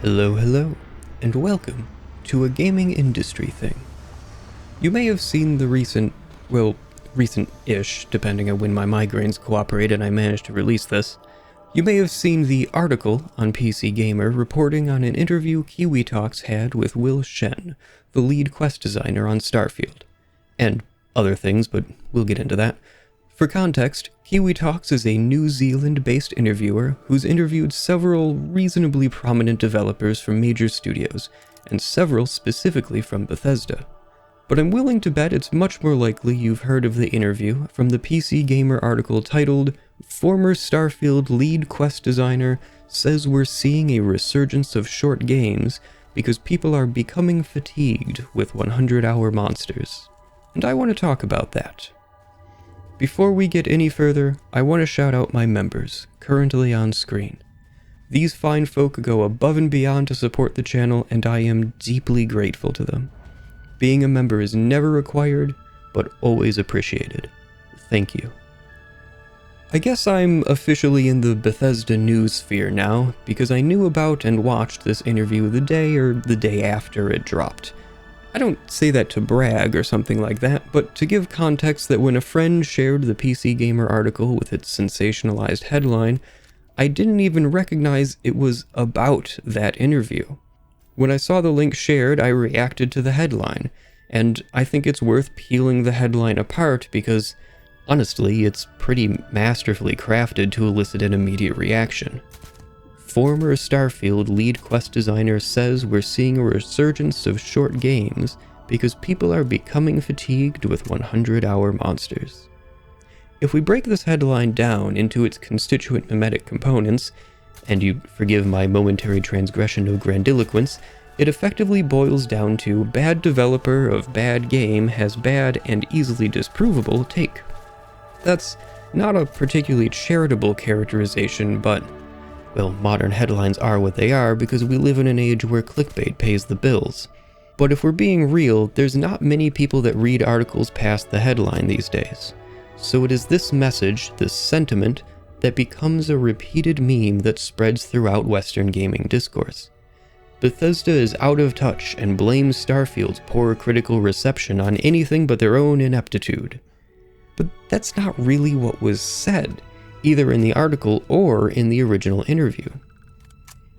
Hello, and welcome to a gaming industry thing. You may have seen the recent-ish, depending on when my migraines cooperate and I managed to release this. You may have seen the article on PCGamer reporting on an interview Kiwi Talks had with Shen, the lead quest designer on Starfield. And other things, but we'll get into that. For context, Kiwi Talks is a New Zealand-based interviewer who's interviewed several reasonably prominent developers from major studios, and several specifically from Bethesda. But I'm willing to bet it's much more likely you've heard of the interview from the PCGamer article titled, "Former Starfield lead quest designer says we're seeing a resurgence of short games because people are becoming fatigued with 100-hour monsters." And I want to talk about that. Before we get any further, I want to shout out my members, currently on screen. These fine folk go above and beyond to support the channel, and I am deeply grateful to them. Being a member is never required, but always appreciated. Thank you. I guess I'm officially in the Bethesda news sphere now, because I knew about and watched this interview the day or the day after it dropped. I don't say that to brag or something like that, but to give context that when a friend shared the PCGamer article with its sensationalized headline, I didn't even recognize it was about that interview. When I saw the link shared, I reacted to the headline, and I think it's worth peeling the headline apart because, honestly, it's pretty masterfully crafted to elicit an immediate reaction. Former Starfield lead quest designer says we're seeing a resurgence of short games because people are becoming fatigued with 100-hour monsters. If we break this headline down into its constituent mimetic components, and you forgive my momentary transgression of grandiloquence, it effectively boils down to bad developer of bad game has bad and easily disprovable take. That's not a particularly charitable characterization, but well, modern headlines are what they are because we live in an age where clickbait pays the bills. But if we're being real, there's not many people that read articles past the headline these days. So it is this message, this sentiment, that becomes a repeated meme that spreads throughout Western gaming discourse. Bethesda is out of touch and blames Starfield's poor critical reception on anything but their own ineptitude. But that's not really what was said, either in the article or in the original interview.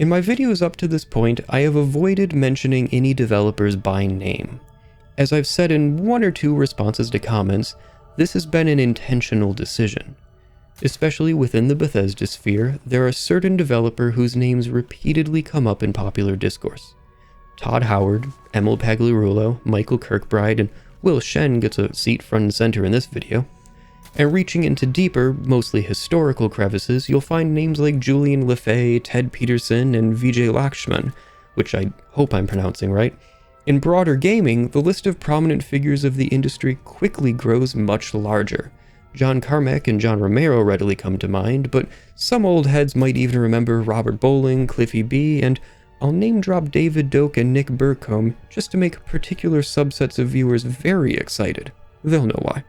In my videos up to this point, I have avoided mentioning any developers by name. As I've said in one or two responses to comments, this has been an intentional decision. Especially within the Bethesda sphere, there are certain developers whose names repeatedly come up in popular discourse. Todd Howard, Emil Pagliarulo, Michael Kirkbride, and Shen gets a seat front and center in this video. And reaching into deeper, mostly historical crevices, you'll find names like Julian Lefay, Ted Peterson, and Vijay Lakshman, which I hope I'm pronouncing right. In broader gaming, the list of prominent figures of the industry quickly grows much larger. John Carmack and John Romero readily come to mind, but some old heads might even remember Robert Bowling, Cliffy B, and I'll name drop David Doak and Nick Burcombe just to make particular subsets of viewers very excited. They'll know why.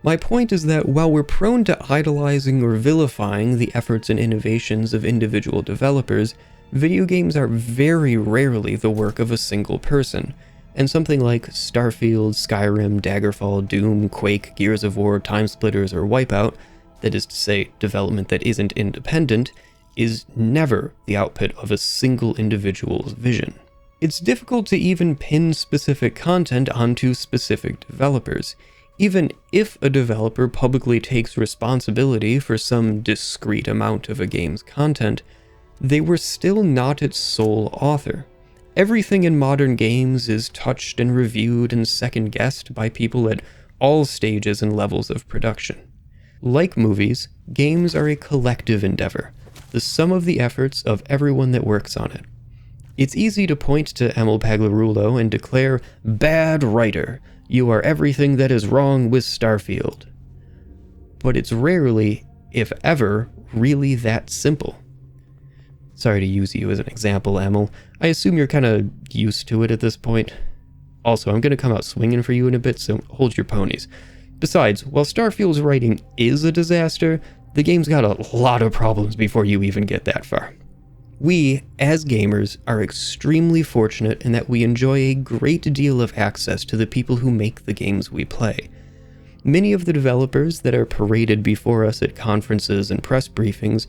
My point is that while we're prone to idolizing or vilifying the efforts and innovations of individual developers, video games are very rarely the work of a single person, and something like Starfield, Skyrim, Daggerfall, Doom, Quake, Gears of War, Timesplitters, or Wipeout, that is to say, development that isn't independent, is never the output of a single individual's vision. It's difficult to even pin specific content onto specific developers. Even if a developer publicly takes responsibility for some discrete amount of a game's content, they were still not its sole author. Everything in modern games is touched and reviewed and second-guessed by people at all stages and levels of production. Like movies, games are a collective endeavor, the sum of the efforts of everyone that works on it. It's easy to point to Emil Pagliarulo and declare, "Bad writer. You are everything that is wrong with Starfield." But it's rarely, if ever, really that simple. Sorry to use you as an example, Emil. I assume you're kind of used to it at this point. Also, I'm going to come out swinging for you in a bit, so hold your ponies. Besides, while Starfield's writing is a disaster, the game's got a lot of problems before you even get that far. We, as gamers, are extremely fortunate in that we enjoy a great deal of access to the people who make the games we play. Many of the developers that are paraded before us at conferences and press briefings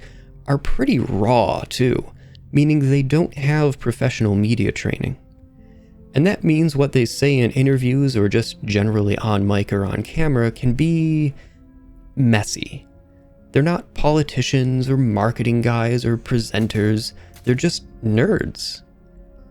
are pretty raw too, meaning they don't have professional media training. And that means what they say in interviews or just generally on mic or on camera can be messy. They're not politicians or marketing guys or presenters, they're just nerds.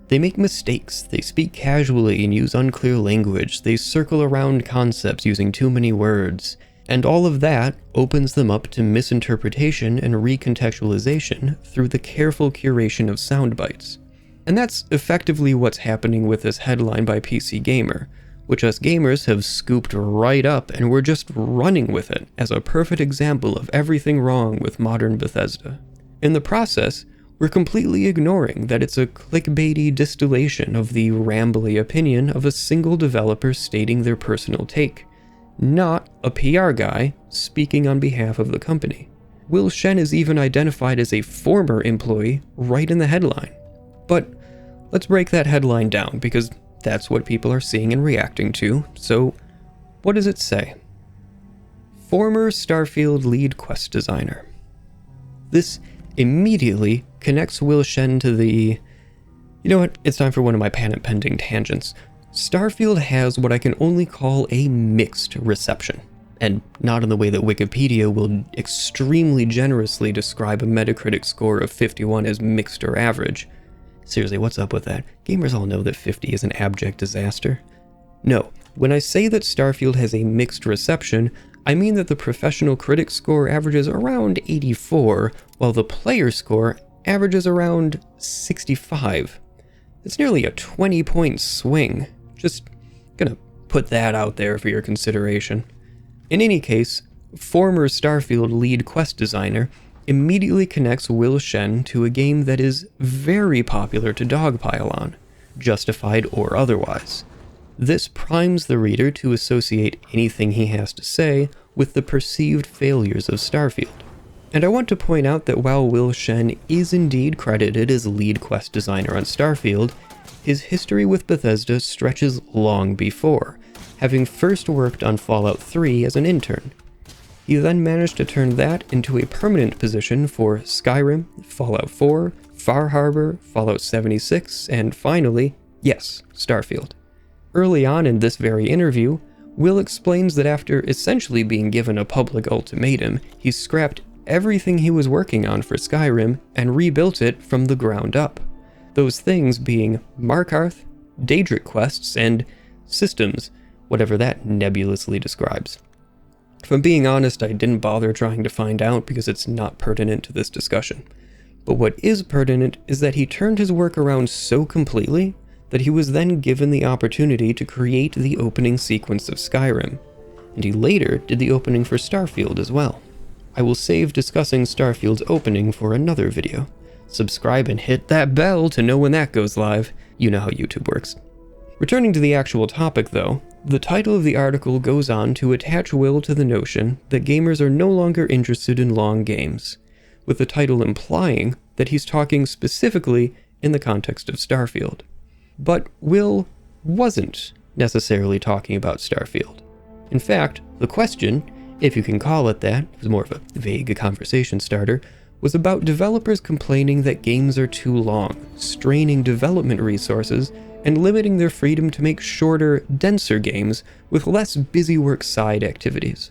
They make mistakes, they speak casually and use unclear language, they circle around concepts using too many words, and all of that opens them up to misinterpretation and recontextualization through the careful curation of sound bites. And that's effectively what's happening with this headline by PCGamer, which us gamers have scooped right up and we're just running with it as a perfect example of everything wrong with modern Bethesda. In the process, we're completely ignoring that it's a clickbaity distillation of the rambly opinion of a single developer stating their personal take, not a PR guy speaking on behalf of the company. Will Shen is even identified as a former employee right in the headline. But let's break that headline down because that's what people are seeing and reacting to. So, what does it say? Former Starfield lead quest designer. This immediately connects Will Shen to the... You know what? It's time for one of my patent-pending tangents. Starfield has what I can only call a mixed reception. And not in the way that Wikipedia will extremely generously describe a Metacritic score of 51 as mixed or average. Seriously, what's up with that? Gamers all know that 50 is an abject disaster. No, when I say that Starfield has a mixed reception, I mean that the professional critic score averages around 84, while the player score averages around 65. It's nearly a 20-point swing. Just gonna put that out there for your consideration. In any case, former Starfield lead quest designer immediately connects Will Shen to a game that is very popular to dogpile on, justified or otherwise. This primes the reader to associate anything he has to say with the perceived failures of Starfield. And I want to point out that while Will Shen is indeed credited as lead quest designer on Starfield, his history with Bethesda stretches long before, having first worked on Fallout 3 as an intern. He then managed to turn that into a permanent position for Skyrim, Fallout 4, Far Harbor, Fallout 76, and finally, yes, Starfield. Early on in this very interview, Will explains that after essentially being given a public ultimatum, he scrapped everything he was working on for Skyrim and rebuilt it from the ground up. Those things being Markarth, Daedric quests, and systems, whatever that nebulously describes. If I'm being honest, I didn't bother trying to find out because it's not pertinent to this discussion. But what is pertinent is that he turned his work around so completely that he was then given the opportunity to create the opening sequence of Skyrim, and he later did the opening for Starfield as well. I will save discussing Starfield's opening for another video. Subscribe and hit that bell to know when that goes live. You know how YouTube works. Returning to the actual topic though, the title of the article goes on to attach Will to the notion that gamers are no longer interested in long games, with the title implying that he's talking specifically in the context of Starfield. But Will wasn't necessarily talking about Starfield. In fact, the question, if you can call it that, it was more of a vague conversation starter, was about developers complaining that games are too long, straining development resources, and limiting their freedom to make shorter, denser games with less busywork side activities.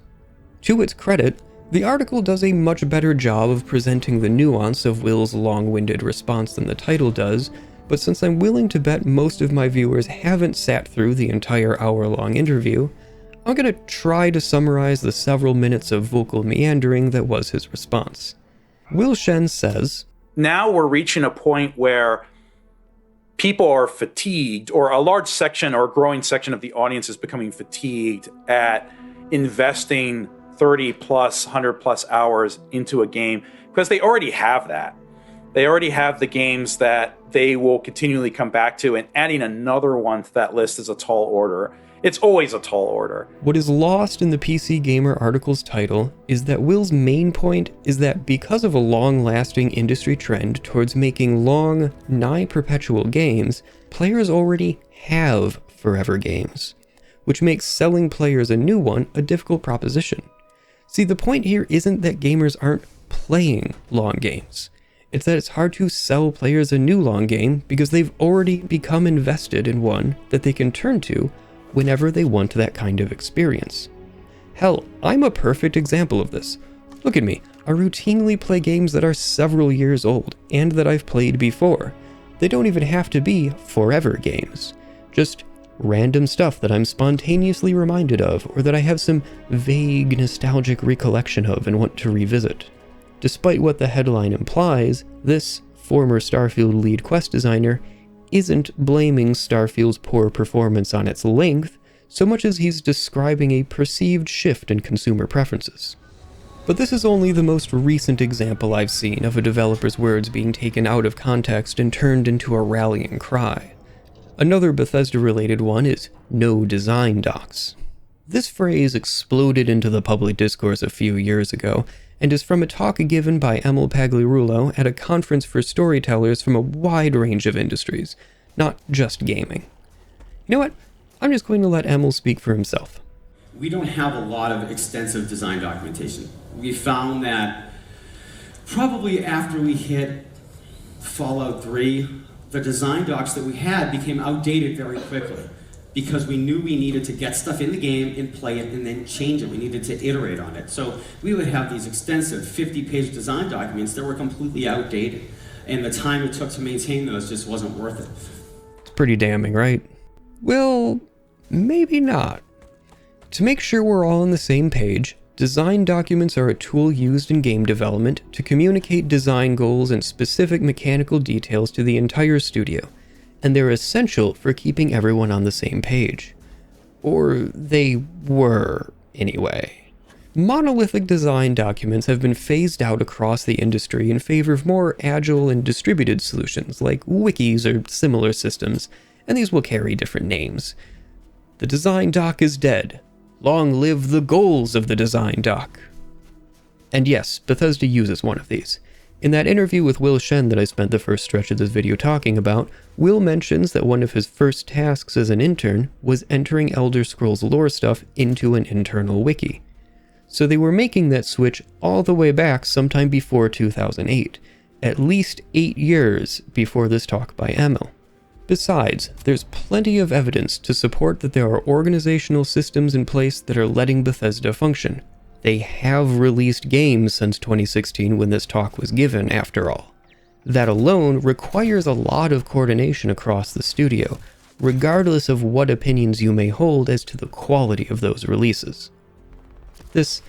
To its credit, the article does a much better job of presenting the nuance of Will's long-winded response than the title does, but since I'm willing to bet most of my viewers haven't sat through the entire hour-long interview, I'm gonna try to summarize the several minutes of vocal meandering that was his response. Will Shen says, "Now we're reaching a point where people are fatigued, or a large section or a growing section of the audience is becoming fatigued at investing 30 plus, 100 plus hours into a game because they already have that. They already have the games that they will continually come back to, and adding another one to that list is a tall order. it's always a tall order. What is lost in the PC Gamer article's title is that Will's main point is that because of a long-lasting industry trend towards making long, nigh-perpetual games, players already have forever games, which makes selling players a new one a difficult proposition. See, the point here isn't that gamers aren't playing long games. It's that it's hard to sell players a new long game because they've already become invested in one that they can turn to whenever they want that kind of experience. Hell, I'm a perfect example of this. Look at me, I routinely play games that are several years old and that I've played before. They don't even have to be forever games. Just random stuff that I'm spontaneously reminded of or that I have some vague nostalgic recollection of and want to revisit. Despite what the headline implies, this former Starfield lead quest designer isn't blaming Starfield's poor performance on its length so much as he's describing a perceived shift in consumer preferences. But this is only the most recent example I've seen of a developer's words being taken out of context and turned into a rallying cry. Another Bethesda-related one is no design docs. This phrase exploded into the public discourse a few years ago, and is from a talk given by Emil Pagliarulo at a conference for storytellers from a wide range of industries, not just gaming. You know what? I'm just going to let Emil speak for himself. We don't have a lot of extensive design documentation. We found that probably after we hit Fallout 3, the design docs that we had became outdated very quickly because we knew we needed to get stuff in the game and play it and then change it. We needed to iterate on it. So we would have these extensive 50-page design documents that were completely outdated, and the time it took to maintain those just wasn't worth it. It's pretty damning, right? Well, maybe not. To make sure we're all on the same page, design documents are a tool used in game development to communicate design goals and specific mechanical details to the entire studio, and they're essential for keeping everyone on the same page. Or they were, anyway. Monolithic design documents have been phased out across the industry in favor of more agile and distributed solutions like wikis or similar systems, and these will carry different names. The design doc is dead. Long live the goals of the design doc. And yes, Bethesda uses one of these. In that interview with Will Shen that I spent the first stretch of this video talking about, Will mentions that one of his first tasks as an intern was entering Elder Scrolls lore stuff into an internal wiki. So they were making that switch all the way back sometime before 2008, at least 8 years before this talk by Emil. Besides, there's plenty of evidence to support that there are organizational systems in place that are letting Bethesda function. They have released games since 2016 when this talk was given, after all. That alone requires a lot of coordination across the studio, regardless of what opinions you may hold as to the quality of those releases. This,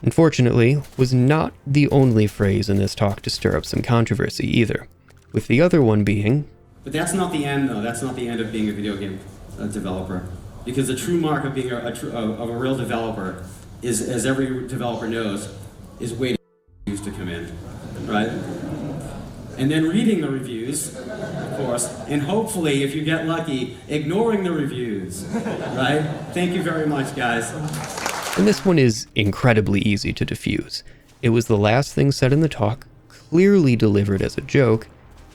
unfortunately, was not the only phrase in this talk to stir up some controversy either, with the other one being... But that's not the end, though. That's not the end of being a video game developer. Because the true mark of being a real developer is, as every developer knows, is waiting for reviews to come in, right? And then reading the reviews, of course, and hopefully, if you get lucky, ignoring the reviews, right? Thank you very much, guys. And this one is incredibly easy to diffuse. It was the last thing said in the talk, clearly delivered as a joke,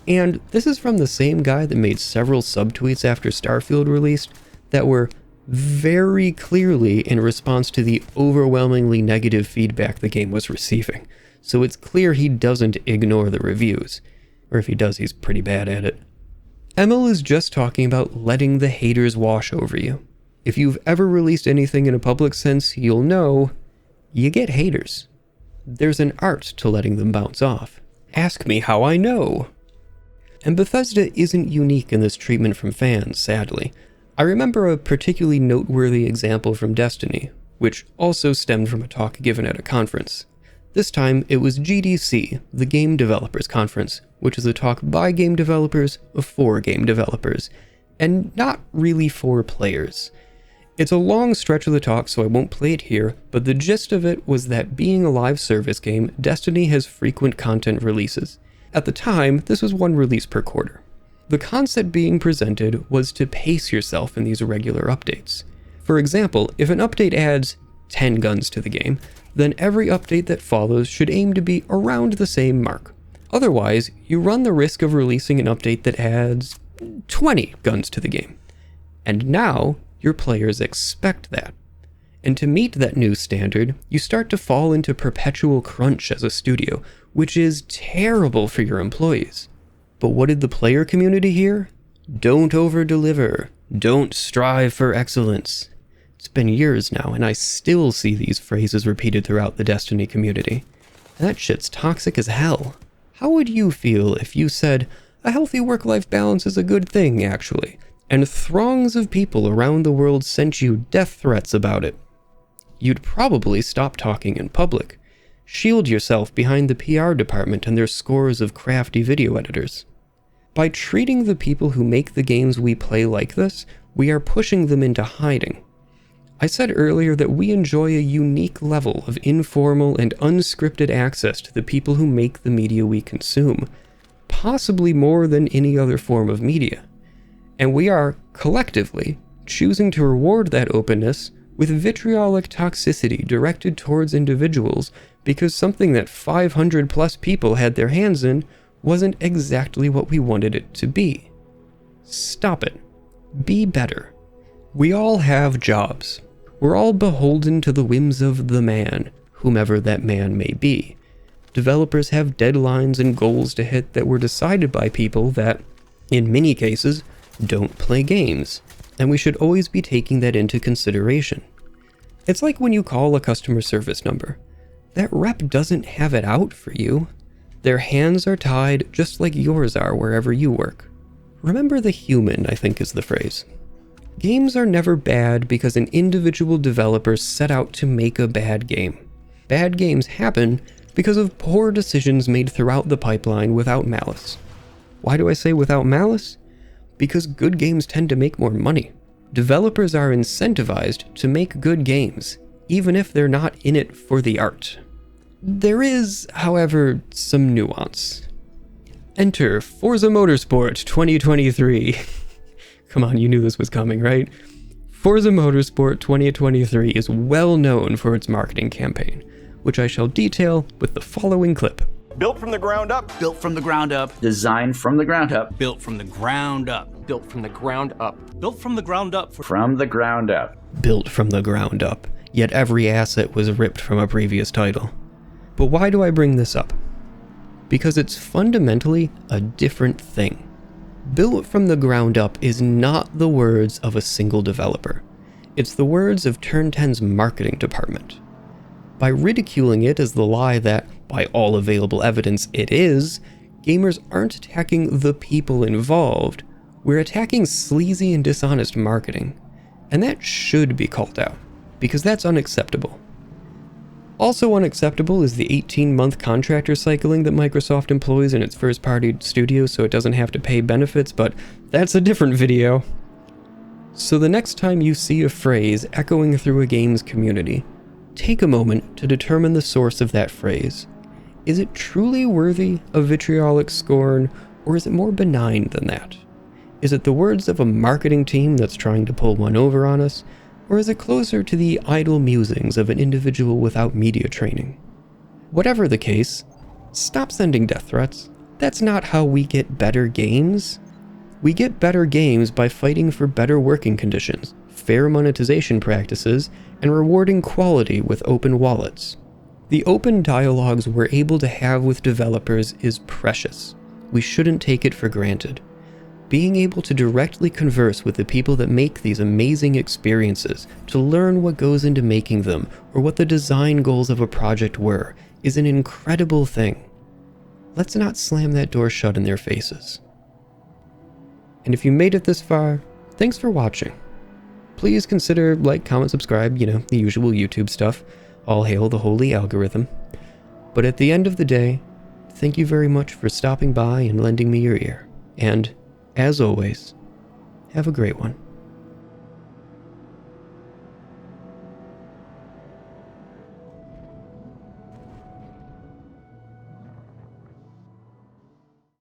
and this is from the same guy that made several subtweets after Starfield released that were very clearly in response to the overwhelmingly negative feedback the game was receiving. So it's clear he doesn't ignore the reviews. Or if he does, he's pretty bad at it. Emil is just talking about letting the haters wash over you. If you've ever released anything in a public sense, you'll know you get haters. There's an art to letting them bounce off. Ask me how I know. And Bethesda isn't unique in this treatment from fans, sadly. I remember a particularly noteworthy example from Destiny, which also stemmed from a talk given at a conference. This time, it was GDC, the Game Developers Conference, which is a talk by game developers for game developers, and not really for players. It's a long stretch of the talk, so I won't play it here, but the gist of it was that being a live service game, Destiny has frequent content releases. At the time, this was one release per quarter. The concept being presented was to pace yourself in these regular updates. For example, if an update adds 10 guns to the game, then every update that follows should aim to be around the same mark. Otherwise, you run the risk of releasing an update that adds 20 guns to the game. And now, your players expect that. And to meet that new standard, you start to fall into perpetual crunch as a studio, which is terrible for your employees. But what did the player community hear? Don't over-deliver. Don't strive for excellence. It's been years now, and I still see these phrases repeated throughout the Destiny community. And that shit's toxic as hell. How would you feel if you said, a healthy work-life balance is a good thing, actually, and throngs of people around the world sent you death threats about it? You'd probably stop talking in public. Shield yourself behind the PR department and their scores of crafty video editors. By treating the people who make the games we play like this, we are pushing them into hiding. I said earlier that we enjoy a unique level of informal and unscripted access to the people who make the media we consume, possibly more than any other form of media. And we are, collectively, choosing to reward that openness with vitriolic toxicity directed towards individuals because something that 500 plus people had their hands in wasn't exactly what we wanted it to be. Stop it. Be better. We all have jobs. We're all beholden to the whims of the man, whomever that man may be. Developers have deadlines and goals to hit that were decided by people that, in many cases, don't play games, and we should always be taking that into consideration. It's like when you call a customer service number. That rep doesn't have it out for you. Their hands are tied just like yours are wherever you work. Remember the human, I think is the phrase. Games are never bad because an individual developer set out to make a bad game. Bad games happen because of poor decisions made throughout the pipeline without malice. Why do I say without malice? Because good games tend to make more money. Developers are incentivized to make good games, even if they're not in it for the art. There is, however, some nuance. Enter Forza Motorsport 2023. Come on, you knew this was coming, right? Forza Motorsport 2023 is well known for its marketing campaign, which I shall detail with the following clip. Built from the ground up. Built from the ground up. Designed from the ground up. Built from the ground up. Built from the ground up. Built from the ground up. From the ground up. Built from the ground up, yet every asset was ripped from a previous title. But why do I bring this up? Because it's fundamentally a different thing. Built from the ground up is not the words of a single developer. It's the words of Turn 10's marketing department. By ridiculing it as the lie that, by all available evidence, it is, gamers aren't attacking the people involved, we're attacking sleazy and dishonest marketing. And that should be called out, because that's unacceptable. Also unacceptable is the 18-month contractor cycling that Microsoft employs in its first-party studios so it doesn't have to pay benefits, but that's a different video. So the next time you see a phrase echoing through a game's community, take a moment to determine the source of that phrase. Is it truly worthy of vitriolic scorn, or is it more benign than that? Is it the words of a marketing team that's trying to pull one over on us, or is it closer to the idle musings of an individual without media training? Whatever the case, stop sending death threats. That's not how we get better games. We get better games by fighting for better working conditions, fair monetization practices, and rewarding quality with open wallets. The open dialogues we're able to have with developers is precious. We shouldn't take it for granted. Being able to directly converse with the people that make these amazing experiences, to learn what goes into making them, or what the design goals of a project were, is an incredible thing. Let's not slam that door shut in their faces. And if you made it this far, thanks for watching. Please consider like, comment, subscribe, the usual YouTube stuff. All hail the holy algorithm. But at the end of the day, thank you very much for stopping by and lending me your ear. And as always, have a great one.